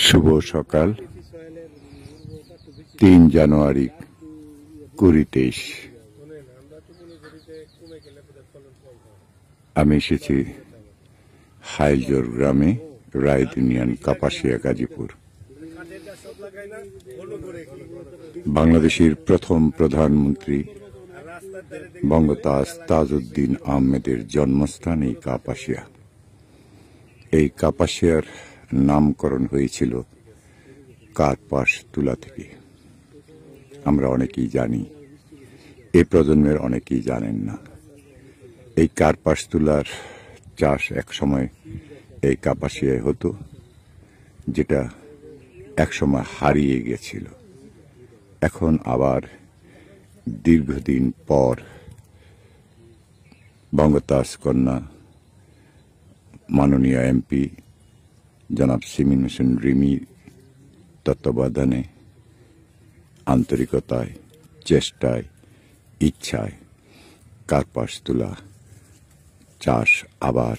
শুভ সকাল ৩ জানুয়ারি ২০২৩। আমি এসেছি হাইলজোর গ্রামে, রায় ইউনিয়ন, কাপাসিয়া, গাজীপুর। বাংলাদেশের প্রথম প্রধানমন্ত্রী বঙ্গতাজ তাজউদ্দিন আহমেদের জন্মস্থান এই কাপাসিয়া। এই কাপাসিয়ার নামকরণ হয়েছিল কার্পাস তুলা থেকে। আমরা অনেকেই জানি, এই প্রজন্মের অনেকেই জানেন না। এই কার্পাস তুলার চাষ একসময় এই কাপাসিয়ায় হতো, যেটা একসময় হারিয়ে গেছিল। এখন আবার দীর্ঘদিন পর বঙ্গতাজ কন্যা মাননীয় এমপি জনাব সিমিন হোসেন রিমি তত্ত্বাবধানে, আন্তরিকতায়, চেষ্টায়, ইচ্ছায় কার্পাস তুলা চাষ আবার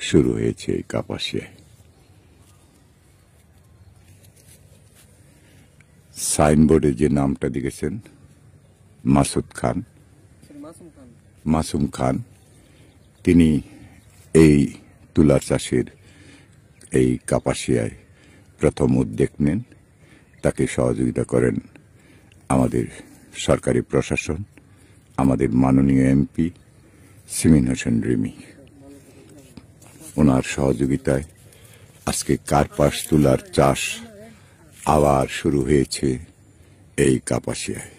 শুরু হয়েছে এই কাপাসিয়ায়। সাইনবোর্ডে যে নামটা দেখেছেন, মাসুম খান, তিনি এই তুলা চাষের এই কাপাসিয়ায় প্রথম উদ্যোগ নেন। তাকে সহযোগিতা করেন আমাদের সরকারি প্রশাসন, আমাদের মাননীয় এমপি সিমিন হোসেন রিমি। ওনার সহযোগিতায় আজকে কার্পাস তুলার চাষ আবার শুরু হয়েছে এই কাপাসিয়ায়।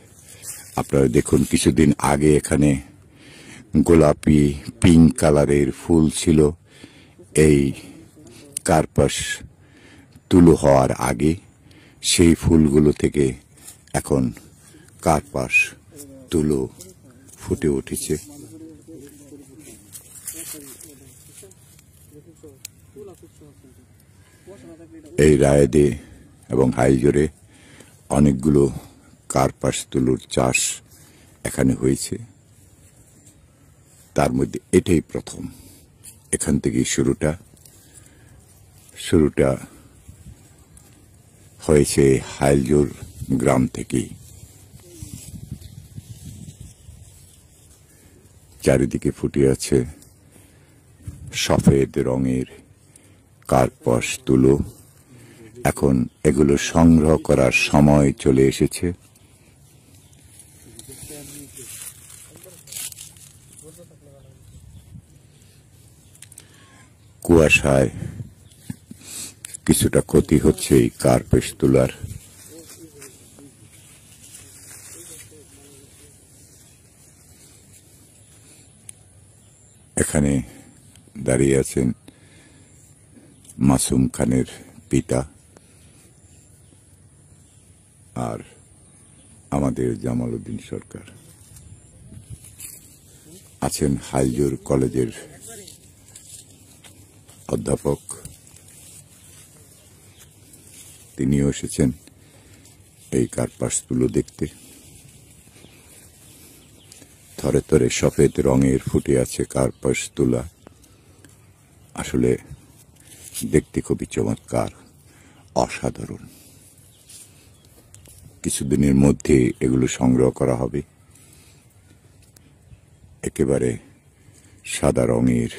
আপনারা দেখুন, কিছুদিন আগে এখানে গোলাপি পিঙ্ক কালারের ফুল ছিল। এই কার্পাস তুলো হওয়ার আগে সেই ফুলগুলো থেকে এখন কার্পাস তুলো ফুটে উঠেছে। এই রায়দে এবং হাইজোরে অনেকগুলো কার্পাস তুলোর চাষ এখানে হয়েছে। তার মধ্যে এটাই প্রথম। এখান থেকেই শুরুটা হয়েছে হাইলজোর গ্রাম থেকেই। চারিদিকে ফুটে আছে সফেদ রঙের কার্পাস তুলো। এখন এগুলো সংগ্রহ করার সময় চলে এসেছে। কুয়াশায় কিছুটা ক্ষতি হচ্ছে এই কার্পাস তুলার। এখানে দাঁড়িয়ে আছেন মাসুম খানের পিতা আর আমাদের জামাল উদ্দিন সরকার। আছেন হাইলজোর কলেজের অধ্যাপক, তিনিও এসেছেন এই কার্পাস তুলো দেখতে। থরে থরে সফেদ রঙের ফুটে আছে কার্পাস তুলা। আসলে দেখতে খুবই চমৎকার, অসাধারণ। কিছুদিনের মধ্যে এগুলো সংগ্রহ করা হবে। একেবারে সাদা রঙের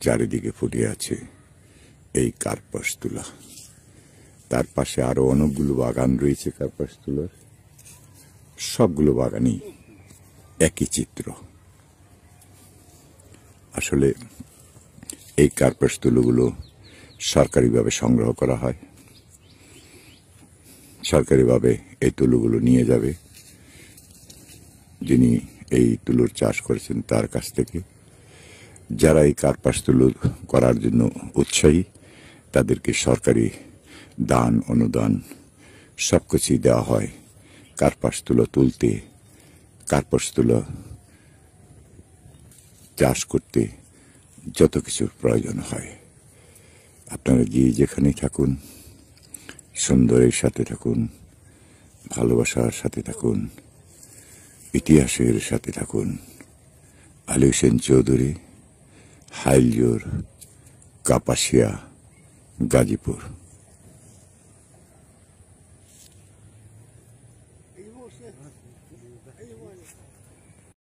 চারিদিকে ফুটে আছে এই কার্পাস তুলা। তার পাশে আরো অনেকগুলো বাগান রয়েছে কার্পাস তুলার। সবগুলো বাগানই একই চিত্র। আসলে এই কার্পাস তুলোগুলো সরকারিভাবে সংগ্রহ করা হয়। সরকারিভাবে এই তুলোগুলো নিয়ে যাবে যিনি এই তুলোর চাষ করেছেন তার কাছ থেকে। যারা এই কার্পাস তুলো করার জন্য উৎসাহী, তাদেরকে সরকারি দান অনুদান সবকিছুই দেওয়া হয় কার্পাস তুলো তুলতে, কার্পাস তুলো চাষ করতে যত কিছুর প্রয়োজন হয়। আপনারা যেখানেই থাকুন, সুন্দরের সাথে থাকুন, ভালোবাসার সাথে থাকুন, ইতিহাসের সাথে থাকুন। আলী হোসেন চৌধুরী, হাইলজোর, কাপাসিয়া, গাজীপুর। هو شيء ايوه